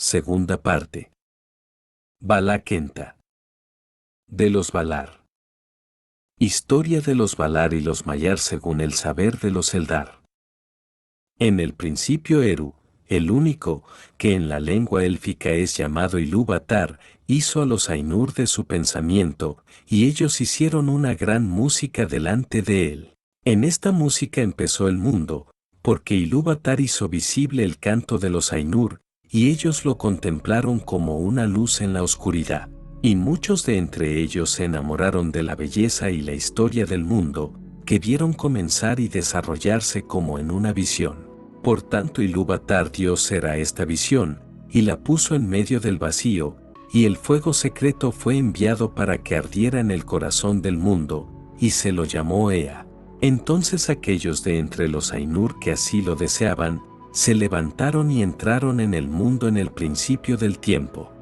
Segunda parte. Valakenta. De los Valar. Historia de los Valar y los Maiar según el saber de los Eldar. En el principio Eru, el único, que en la lengua élfica es llamado Ilúvatar, hizo a los Ainur de su pensamiento, y ellos hicieron una gran música delante de él. En esta música empezó el mundo, porque Ilúvatar hizo visible el canto de los Ainur, y ellos lo contemplaron como una luz en la oscuridad. Y muchos de entre ellos se enamoraron de la belleza y la historia del mundo, que vieron comenzar y desarrollarse como en una visión. Por tanto Ilúvatar dio ser a esta visión, y la puso en medio del vacío, y el fuego secreto fue enviado para que ardiera en el corazón del mundo, y se lo llamó Ea. Entonces aquellos de entre los Ainur que así lo deseaban, se levantaron y entraron en el mundo en el principio del tiempo.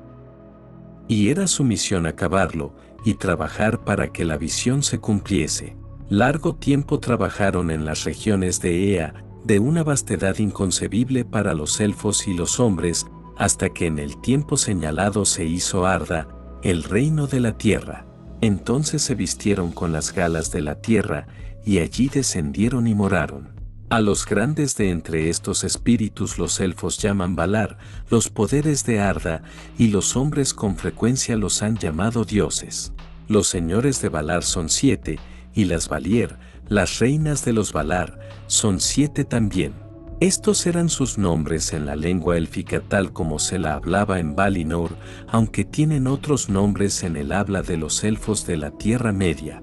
Y era su misión acabarlo, y trabajar para que la visión se cumpliese. Largo tiempo trabajaron en las regiones de Ea, de una vastedad inconcebible para los elfos y los hombres, hasta que en el tiempo señalado se hizo Arda, el reino de la tierra. Entonces se vistieron con las galas de la tierra, y allí descendieron y moraron. A los grandes de entre estos espíritus los elfos llaman Valar, los poderes de Arda, y los hombres con frecuencia los han llamado dioses. Los señores de Valar son 7, y las Valier, las reinas de los Valar, son 7 también. Estos eran sus nombres en la lengua élfica tal como se la hablaba en Valinor, aunque tienen otros nombres en el habla de los elfos de la Tierra Media.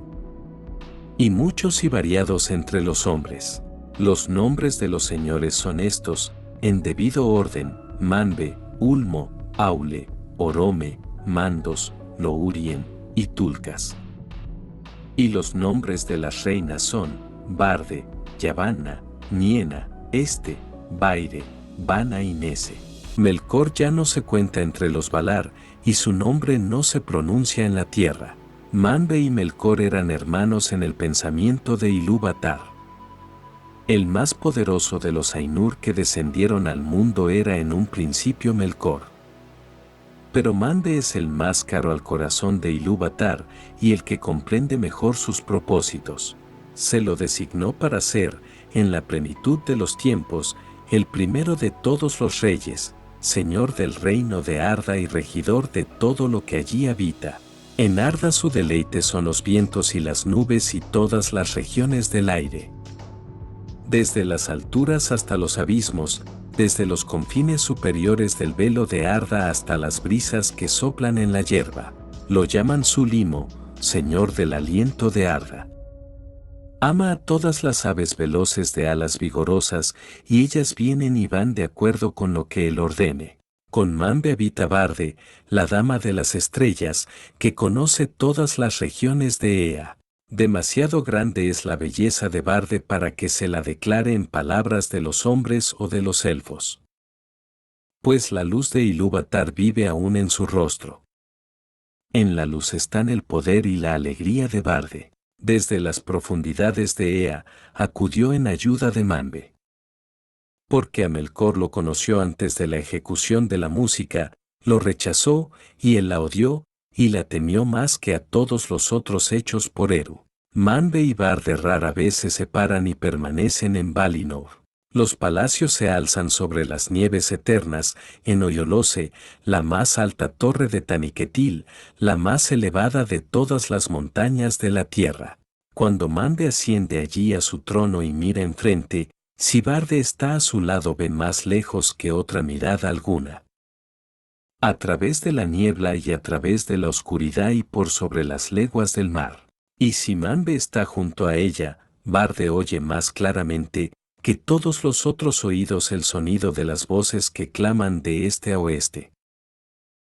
Y muchos y variados entre los hombres. Los nombres de los señores son estos, en debido orden: Manbe, Ulmo, Aule, Orome, Mandos, Lourien y Tulkas. Y los nombres de las reinas son Barde, Yavanna, Niena, Baire, Vana y Nese. Melkor ya no se cuenta entre los Valar, y su nombre no se pronuncia en la tierra. Manbe y Melkor eran hermanos en el pensamiento de Ilúvatar. El más poderoso de los Ainur que descendieron al mundo era en un principio Melkor. Pero Manbe es el más caro al corazón de Ilúvatar y el que comprende mejor sus propósitos. Se lo designó para ser, en la plenitud de los tiempos, el primero de todos los reyes, señor del reino de Arda y regidor de todo lo que allí habita. En Arda su deleite son los vientos y las nubes y todas las regiones del aire. Desde las alturas hasta los abismos, desde los confines superiores del velo de Arda hasta las brisas que soplan en la hierba. Lo llaman su limo, señor del aliento de Arda. Ama a todas las aves veloces de alas vigorosas, y ellas vienen y van de acuerdo con lo que él ordene. Con Manbe habita Barde, la dama de las estrellas, que conoce todas las regiones de Ea. Demasiado grande es la belleza de Barde para que se la declare en palabras de los hombres o de los elfos. Pues la luz de Ilúvatar vive aún en su rostro. En la luz están el poder y la alegría de Barde. Desde las profundidades de Ea, acudió en ayuda de Manbe. Porque a Melkor lo conoció antes de la ejecución de la música, lo rechazó, y él la odió, y la temió más que a todos los otros hechos por Eru. Manbe y Barde rara vez se separan y permanecen en Valinor. Los palacios se alzan sobre las nieves eternas, en Oyolose, la más alta torre de Taniquetil, la más elevada de todas las montañas de la tierra. Cuando Manbe asciende allí a su trono y mira enfrente, si Barde está a su lado ve más lejos que otra mirada alguna. A través de la niebla y a través de la oscuridad y por sobre las leguas del mar. Y si Manbe está junto a ella, Barde oye más claramente que todos los otros oídos el sonido de las voces que claman de este a oeste.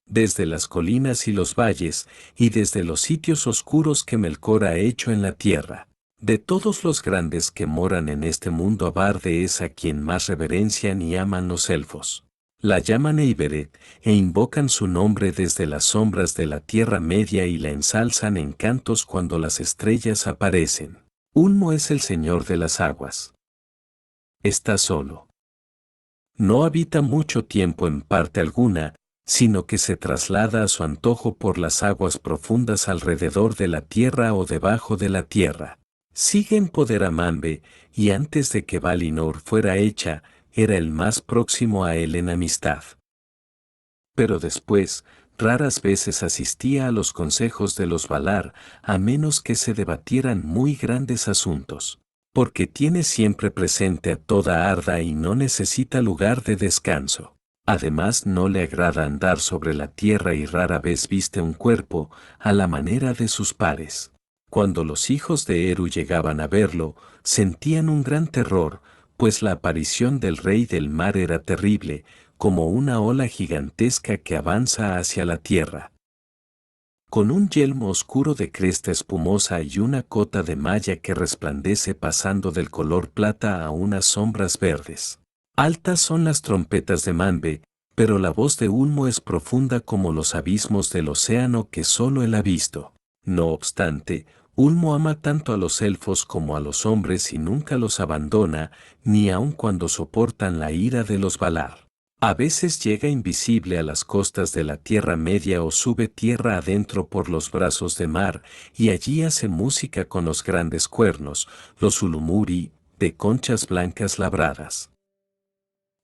Desde las colinas y los valles, y desde los sitios oscuros que Melkor ha hecho en la tierra. De todos los grandes que moran en este mundo, a Barde es a quien más reverencian y aman los elfos. La llaman Eiberet, e invocan su nombre desde las sombras de la Tierra Media y la ensalzan en cantos cuando las estrellas aparecen. Ulmo es el señor de las aguas. Está solo. No habita mucho tiempo en parte alguna, sino que se traslada a su antojo por las aguas profundas alrededor de la tierra o debajo de la tierra. Sigue en poder a Manbe, y antes de que Valinor fuera hecha, era el más próximo a él en amistad. Pero después, raras veces asistía a los consejos de los Valar, a menos que se debatieran muy grandes asuntos. Porque tiene siempre presente a toda Arda y no necesita lugar de descanso. Además no le agrada andar sobre la tierra y rara vez viste un cuerpo, a la manera de sus pares. Cuando los hijos de Eru llegaban a verlo, sentían un gran terror, pues la aparición del rey del mar era terrible, como una ola gigantesca que avanza hacia la tierra. Con un yelmo oscuro de cresta espumosa y una cota de malla que resplandece pasando del color plata a unas sombras verdes. Altas son las trompetas de Manbe, pero la voz de Ulmo es profunda como los abismos del océano que solo él ha visto. No obstante, Ulmo ama tanto a los elfos como a los hombres y nunca los abandona, ni aun cuando soportan la ira de los Valar. A veces llega invisible a las costas de la Tierra Media o sube tierra adentro por los brazos de mar, y allí hace música con los grandes cuernos, los ulumuri, de conchas blancas labradas.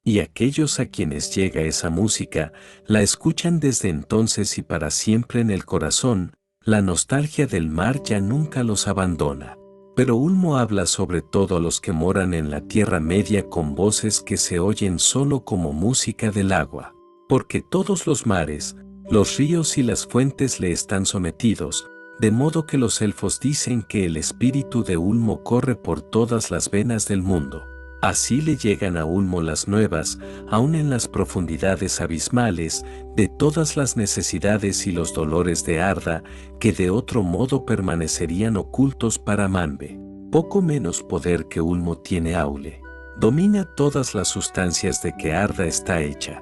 Y aquellos a quienes llega esa música, la escuchan desde entonces y para siempre en el corazón, la nostalgia del mar ya nunca los abandona. Pero Ulmo habla sobre todo a los que moran en la Tierra Media con voces que se oyen solo como música del agua. Porque todos los mares, los ríos y las fuentes le están sometidos, de modo que los elfos dicen que el espíritu de Ulmo corre por todas las venas del mundo. Así le llegan a Ulmo las nuevas, aun en las profundidades abismales, de todas las necesidades y los dolores de Arda, que de otro modo permanecerían ocultos para Manbe. Poco menos poder que Ulmo tiene Aule. Domina todas las sustancias de que Arda está hecha.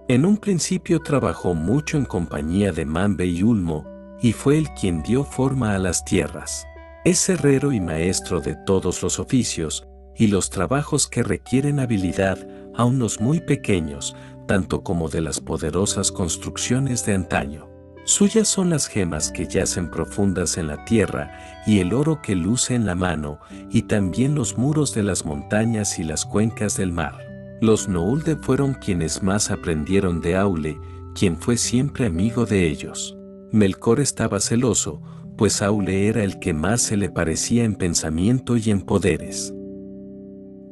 En un principio trabajó mucho en compañía de Manbe y Ulmo, y fue él quien dio forma a las tierras. Es herrero y maestro de todos los oficios, y los trabajos que requieren habilidad, aun los muy pequeños, tanto como de las poderosas construcciones de antaño. Suyas son las gemas que yacen profundas en la tierra, y el oro que luce en la mano, y también los muros de las montañas y las cuencas del mar. Los Noulde fueron quienes más aprendieron de Aule, quien fue siempre amigo de ellos. Melkor estaba celoso, pues Aule era el que más se le parecía en pensamiento y en poderes.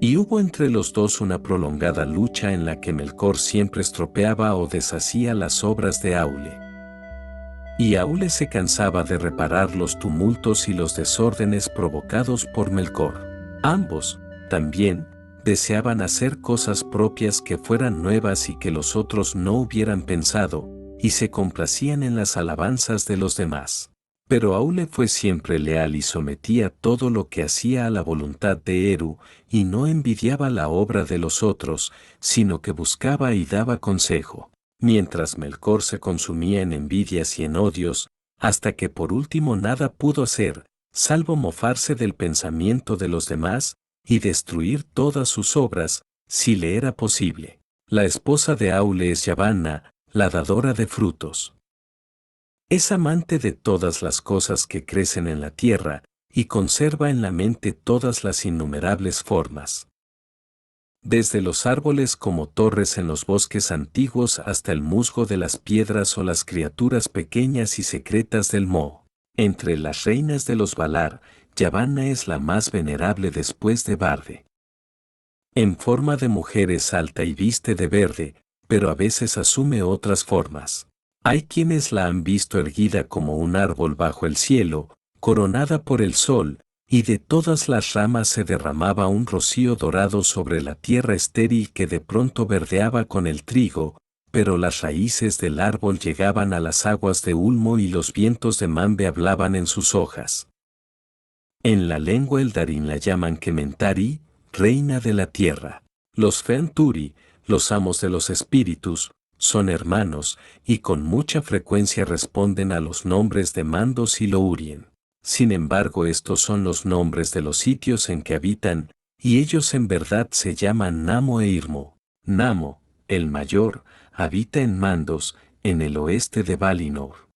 Y hubo entre los dos una prolongada lucha en la que Melkor siempre estropeaba o deshacía las obras de Aule. Y Aule se cansaba de reparar los tumultos y los desórdenes provocados por Melkor. Ambos, también, deseaban hacer cosas propias que fueran nuevas y que los otros no hubieran pensado, y se complacían en las alabanzas de los demás. Pero Aule fue siempre leal y sometía todo lo que hacía a la voluntad de Eru, y no envidiaba la obra de los otros, sino que buscaba y daba consejo. Mientras Melkor se consumía en envidias y en odios, hasta que por último nada pudo hacer, salvo mofarse del pensamiento de los demás, y destruir todas sus obras, si le era posible. La esposa de Aule es Yavanna, la dadora de frutos. Es amante de todas las cosas que crecen en la tierra, y conserva en la mente todas las innumerables formas. Desde los árboles como torres en los bosques antiguos hasta el musgo de las piedras o las criaturas pequeñas y secretas del Mo. Entre las reinas de los Valar, Yavanna es la más venerable después de Barde. En forma de mujer es alta y viste de verde, pero a veces asume otras formas. Hay quienes la han visto erguida como un árbol bajo el cielo, coronada por el sol, y de todas las ramas se derramaba un rocío dorado sobre la tierra estéril que de pronto verdeaba con el trigo, pero las raíces del árbol llegaban a las aguas de Ulmo y los vientos de Manbe hablaban en sus hojas. En la lengua eldarín la llaman Kementari, reina de la tierra. Los Feanturi, los amos de los espíritus, son hermanos, y con mucha frecuencia responden a los nombres de Mandos y Lourien. Sin embargo, estos son los nombres de los sitios en que habitan, y ellos en verdad se llaman Namo e Irmo. Namo, el mayor, habita en Mandos, en el oeste de Valinor.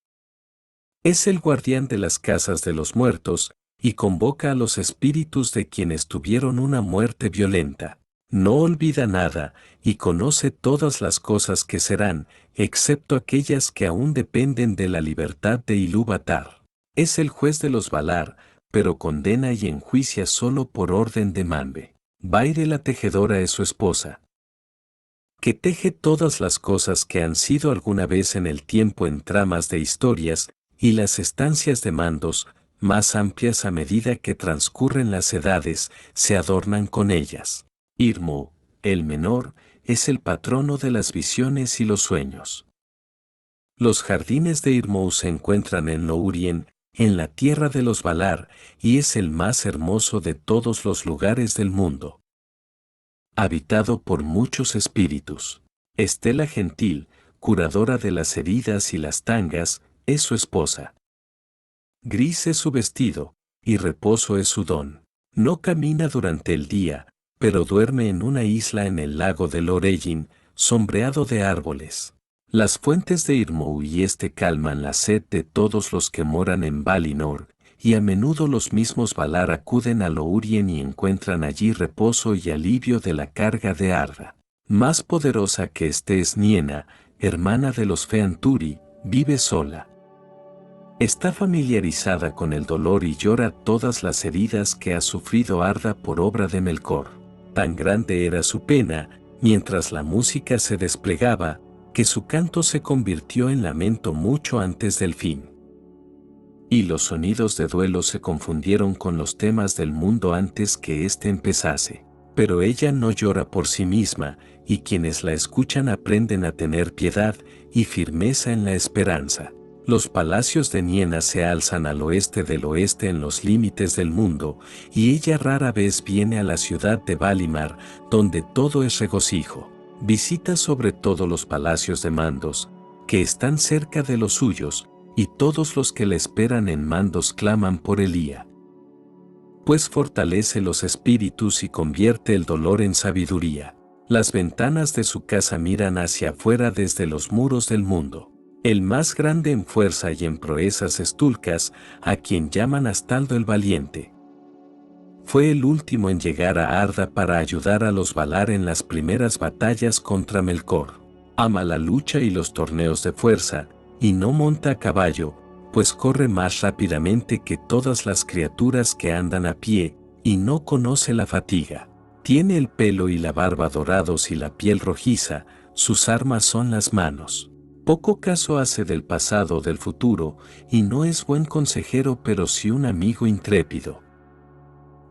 Es el guardián de las casas de los muertos, y convoca a los espíritus de quienes tuvieron una muerte violenta. No olvida nada, y conoce todas las cosas que serán, excepto aquellas que aún dependen de la libertad de Ilúvatar. Es el juez de los Valar, pero condena y enjuicia solo por orden de Manwe. Vaire la tejedora es su esposa, que teje todas las cosas que han sido alguna vez en el tiempo en tramas de historias, y las estancias de Mandos, más amplias a medida que transcurren las edades, se adornan con ellas. Irmo, el menor, es el patrono de las visiones y los sueños. Los jardines de Irmo se encuentran en Lórien, en la tierra de los Valar, y es el más hermoso de todos los lugares del mundo. Habitado por muchos espíritus. Estela Gentil, curadora de las heridas y las tangas, es su esposa. Gris es su vestido, y reposo es su don. No camina durante el día, pero duerme en una isla en el lago de Lorellin, sombreado de árboles. Las fuentes de Irmo y calman la sed de todos los que moran en Valinor, y a menudo los mismos Valar acuden a Lórien y encuentran allí reposo y alivio de la carga de Arda. Más poderosa que es Niena, hermana de los Feanturi, vive sola. Está familiarizada con el dolor y llora todas las heridas que ha sufrido Arda por obra de Melkor. Tan grande era su pena, mientras la música se desplegaba, que su canto se convirtió en lamento mucho antes del fin. Y los sonidos de duelo se confundieron con los temas del mundo antes que éste empezase. Pero ella no llora por sí misma, y quienes la escuchan aprenden a tener piedad y firmeza en la esperanza. Los palacios de Niena se alzan al oeste del oeste en los límites del mundo, y ella rara vez viene a la ciudad de Valimar, donde todo es regocijo. Visita sobre todo los palacios de Mandos, que están cerca de los suyos, y todos los que le esperan en Mandos claman por Elía. Pues fortalece los espíritus y convierte el dolor en sabiduría. Las ventanas de su casa miran hacia afuera desde los muros del mundo. El más grande en fuerza y en proezas es Tulkas, a quien llaman Astaldo el Valiente. Fue el último en llegar a Arda para ayudar a los Valar en las primeras batallas contra Melkor. Ama la lucha y los torneos de fuerza, y no monta a caballo, pues corre más rápidamente que todas las criaturas que andan a pie, y no conoce la fatiga. Tiene el pelo y la barba dorados y la piel rojiza, sus armas son las manos. Poco caso hace del pasado o del futuro, y no es buen consejero pero sí un amigo intrépido.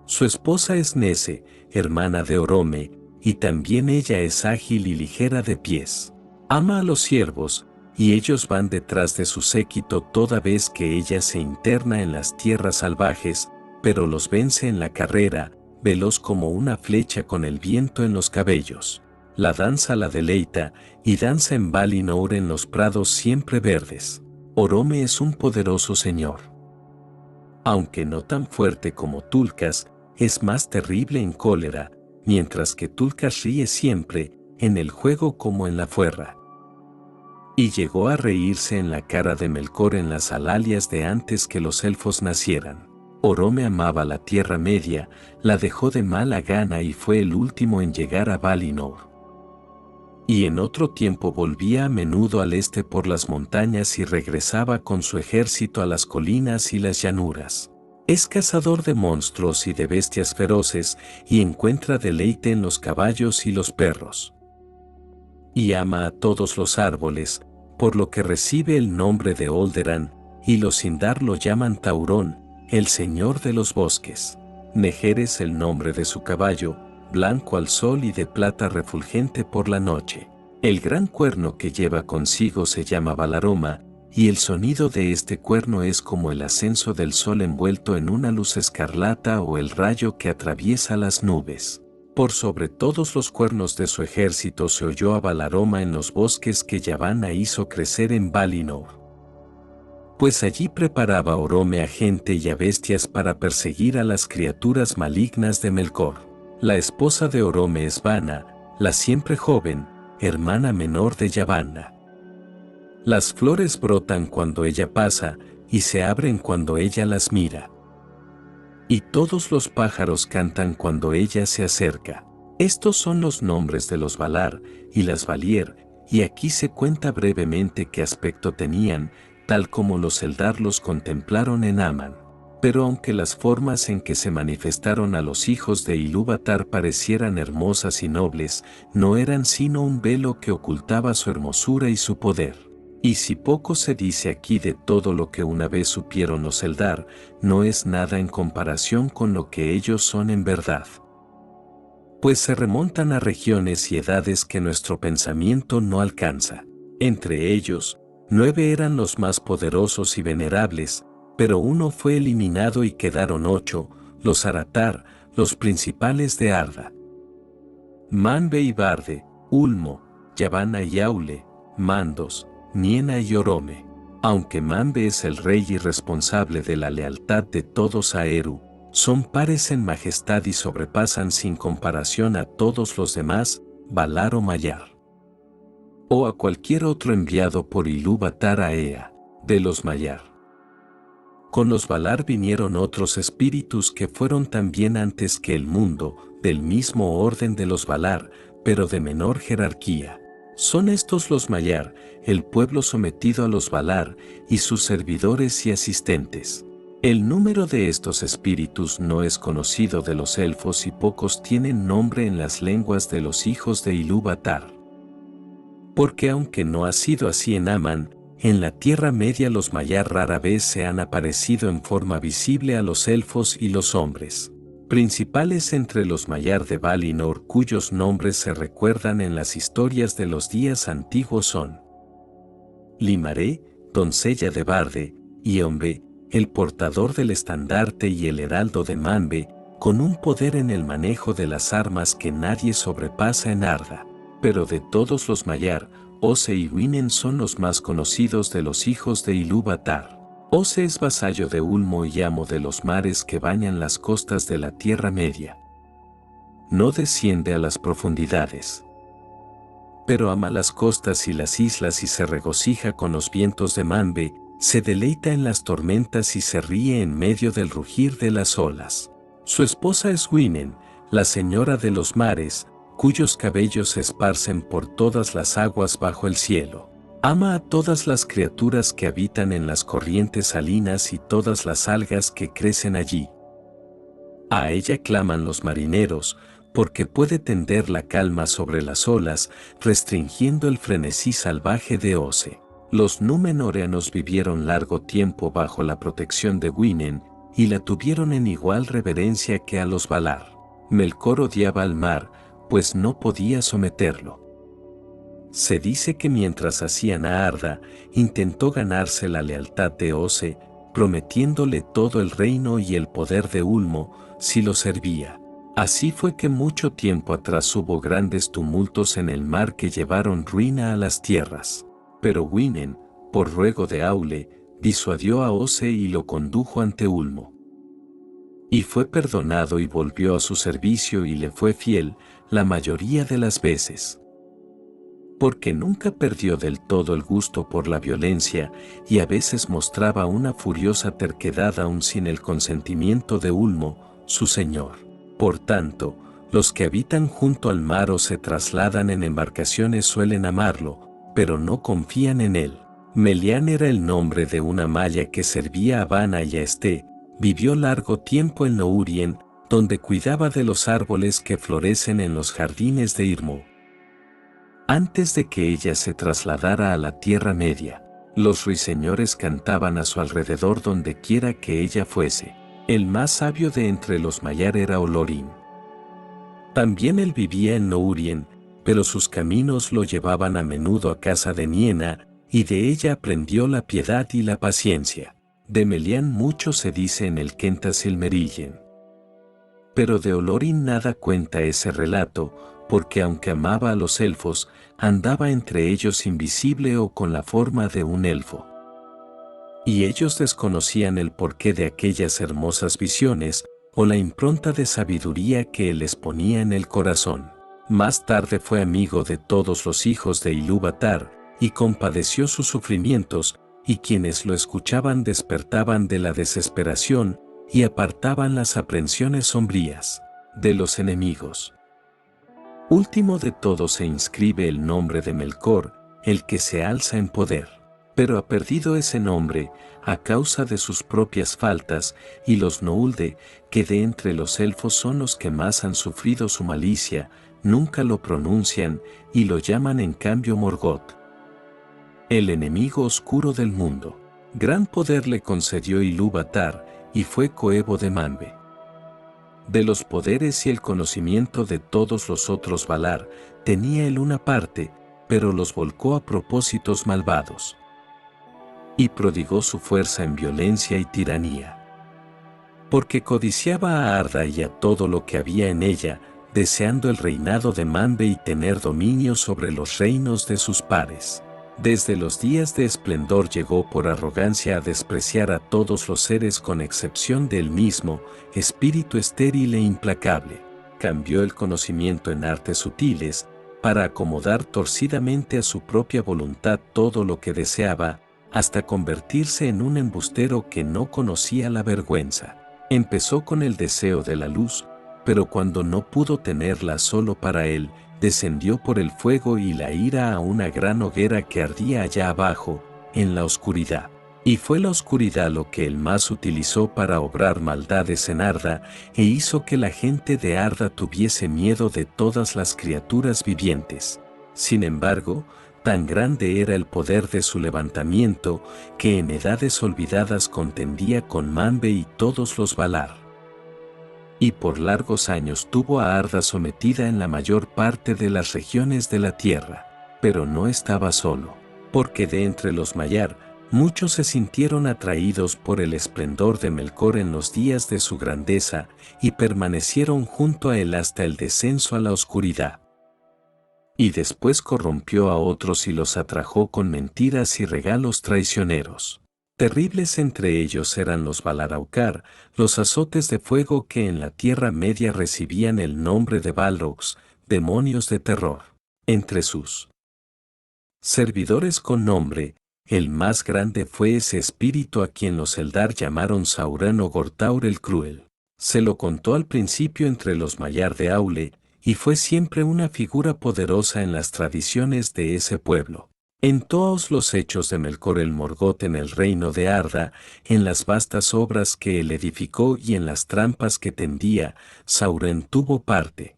Su esposa es Nese, hermana de Orome, y también ella es ágil y ligera de pies. Ama a los ciervos, y ellos van detrás de su séquito toda vez que ella se interna en las tierras salvajes, pero los vence en la carrera, veloz como una flecha con el viento en los cabellos. La danza la deleita, y danza en Valinor en los prados siempre verdes. Orome es un poderoso señor. Aunque no tan fuerte como Tulkas, es más terrible en cólera, mientras que Tulkas ríe siempre, en el juego como en la fuerza. Y llegó a reírse en la cara de Melkor en las Alalias de antes que los elfos nacieran. Orome amaba la Tierra Media, la dejó de mala gana y fue el último en llegar a Valinor. Y en otro tiempo volvía a menudo al este por las montañas y regresaba con su ejército a las colinas y las llanuras. Es cazador de monstruos y de bestias feroces, y encuentra deleite en los caballos y los perros. Y ama a todos los árboles, por lo que recibe el nombre de Olderan, y los Sindar lo llaman Taurón, el señor de los bosques. Nejer es el nombre de su caballo, blanco al sol y de plata refulgente por la noche. El gran cuerno que lleva consigo se llama Valaroma, y el sonido de este cuerno es como el ascenso del sol envuelto en una luz escarlata o el rayo que atraviesa las nubes. Por sobre todos los cuernos de su ejército se oyó a Valaroma en los bosques que Yavanna hizo crecer en Valinor. Pues allí preparaba Orome a gente y a bestias para perseguir a las criaturas malignas de Melkor. La esposa de Orome es Vana, la siempre joven, hermana menor de Yavanna. Las flores brotan cuando ella pasa y se abren cuando ella las mira. Y todos los pájaros cantan cuando ella se acerca. Estos son los nombres de los Valar y las Valier, y aquí se cuenta brevemente qué aspecto tenían, tal como los Eldar los contemplaron en Aman. Pero aunque las formas en que se manifestaron a los hijos de Ilúvatar parecieran hermosas y nobles, no eran sino un velo que ocultaba su hermosura y su poder. Y si poco se dice aquí de todo lo que una vez supieron los Eldar, no es nada en comparación con lo que ellos son en verdad. Pues se remontan a regiones y edades que nuestro pensamiento no alcanza. Entre ellos, 9 eran los más poderosos y venerables, pero uno fue eliminado y quedaron 8, los Aratar, los principales de Arda. Manbe y Barde, Ulmo, Yavanna y Aule, Mandos, Niena y Orome. Aunque Manbe es el rey y responsable de la lealtad de todos a Eru, son pares en majestad y sobrepasan sin comparación a todos los demás, Valar o Maiar. O a cualquier otro enviado por Ilúvatar a Ea, de los Maiar. Con los Valar vinieron otros espíritus que fueron también antes que el mundo, del mismo orden de los Valar, pero de menor jerarquía. Son estos los Maiar, el pueblo sometido a los Valar, y sus servidores y asistentes. El número de estos espíritus no es conocido de los elfos y pocos tienen nombre en las lenguas de los hijos de Ilúvatar. Porque aunque no ha sido así en Aman, en la Tierra Media los Maiar rara vez se han aparecido en forma visible a los elfos y los hombres. Principales entre los Maiar de Valinor cuyos nombres se recuerdan en las historias de los días antiguos son Limaré, doncella de Barde, y Ombe, el portador del estandarte y el heraldo de Manbe, con un poder en el manejo de las armas que nadie sobrepasa en Arda. Pero de todos los Maiar, Ose y Winen son los más conocidos de los hijos de Ilúvatar. Ose es vasallo de Ulmo y amo de los mares que bañan las costas de la Tierra Media. No desciende a las profundidades, pero ama las costas y las islas y se regocija con los vientos de Manbe, se deleita en las tormentas y se ríe en medio del rugir de las olas. Su esposa es Winen, la señora de los mares, cuyos cabellos se esparcen por todas las aguas bajo el cielo. Ama a todas las criaturas que habitan en las corrientes salinas y todas las algas que crecen allí. A ella claman los marineros, porque puede tender la calma sobre las olas, restringiendo el frenesí salvaje de Ose. Los Númenóreanos vivieron largo tiempo bajo la protección de Winen, y la tuvieron en igual reverencia que a los Valar. Melkor odiaba al mar, pues no podía someterlo. Se dice que mientras hacían a Arda, intentó ganarse la lealtad de Ose, prometiéndole todo el reino y el poder de Ulmo, si lo servía. Así fue que mucho tiempo atrás hubo grandes tumultos en el mar que llevaron ruina a las tierras. Pero Winen, por ruego de Aule, disuadió a Ose y lo condujo ante Ulmo. Y fue perdonado y volvió a su servicio y le fue fiel, la mayoría de las veces. Porque nunca perdió del todo el gusto por la violencia y a veces mostraba una furiosa terquedad aún sin el consentimiento de Ulmo, su señor. Por tanto, los que habitan junto al mar o se trasladan en embarcaciones suelen amarlo, pero no confían en él. Melian era el nombre de una maya que servía a Vanna y a Esté, vivió largo tiempo en Lórien, donde cuidaba de los árboles que florecen en los jardines de Irmo. Antes de que ella se trasladara a la Tierra Media, los ruiseñores cantaban a su alrededor donde quiera que ella fuese. El más sabio de entre los Maiar era Olorin. También él vivía en Lórien, pero sus caminos lo llevaban a menudo a casa de Niena, y de ella aprendió la piedad y la paciencia. De Melian mucho se dice en el Quenta Silmarillion. Pero de Olorin nada cuenta ese relato, porque aunque amaba a los elfos, andaba entre ellos invisible o con la forma de un elfo. Y ellos desconocían el porqué de aquellas hermosas visiones, o la impronta de sabiduría que él les ponía en el corazón. Más tarde fue amigo de todos los hijos de Ilúvatar, y compadeció sus sufrimientos, y quienes lo escuchaban despertaban de la desesperación, y apartaban las aprensiones sombrías de los enemigos. Último de todos se inscribe el nombre de Melkor, el que se alza en poder. Pero ha perdido ese nombre a causa de sus propias faltas, y los Noulde, que de entre los elfos son los que más han sufrido su malicia, nunca lo pronuncian y lo llaman en cambio Morgoth, el enemigo oscuro del mundo. Gran poder le concedió Ilúvatar y fue coevo de Manbe. De los poderes y el conocimiento de todos los otros Valar, tenía él una parte, pero los volcó a propósitos malvados. Y prodigó su fuerza en violencia y tiranía. Porque codiciaba a Arda y a todo lo que había en ella, deseando el reinado de Manbe y tener dominio sobre los reinos de sus pares. Desde los días de esplendor llegó por arrogancia a despreciar a todos los seres con excepción del mismo, espíritu estéril e implacable. Cambió el conocimiento en artes sutiles, para acomodar torcidamente a su propia voluntad todo lo que deseaba, hasta convertirse en un embustero que no conocía la vergüenza. Empezó con el deseo de la luz, pero cuando no pudo tenerla solo para él, descendió por el fuego y la ira a una gran hoguera que ardía allá abajo, en la oscuridad. Y fue la oscuridad lo que él más utilizó para obrar maldades en Arda, e hizo que la gente de Arda tuviese miedo de todas las criaturas vivientes. Sin embargo, tan grande era el poder de su levantamiento, que en edades olvidadas contendía con Manbe y todos los Valar. Y por largos años tuvo a Arda sometida en la mayor parte de las regiones de la tierra. Pero no estaba solo, porque de entre los Maiar, muchos se sintieron atraídos por el esplendor de Melkor en los días de su grandeza, y permanecieron junto a él hasta el descenso a la oscuridad. Y después corrompió a otros y los atrajo con mentiras y regalos traicioneros. Terribles entre ellos eran los Valar-Aukar, los azotes de fuego que en la Tierra Media recibían el nombre de Balrogs, demonios de terror. Entre sus servidores con nombre, el más grande fue ese espíritu a quien los Eldar llamaron Sauron o Gortaur el Cruel. Se lo contó al principio entre los Maiar de Aule, y fue siempre una figura poderosa en las tradiciones de ese pueblo. En todos los hechos de Melkor el Morgoth en el reino de Arda, en las vastas obras que él edificó y en las trampas que tendía, Sauron tuvo parte.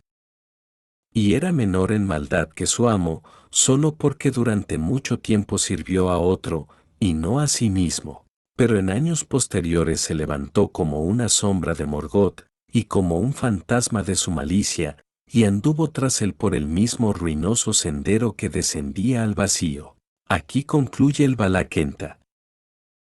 Y era menor en maldad que su amo, solo porque durante mucho tiempo sirvió a otro, y no a sí mismo. Pero en años posteriores se levantó como una sombra de Morgoth, y como un fantasma de su malicia, y anduvo tras él por el mismo ruinoso sendero que descendía al vacío. Aquí concluye el Valakenta.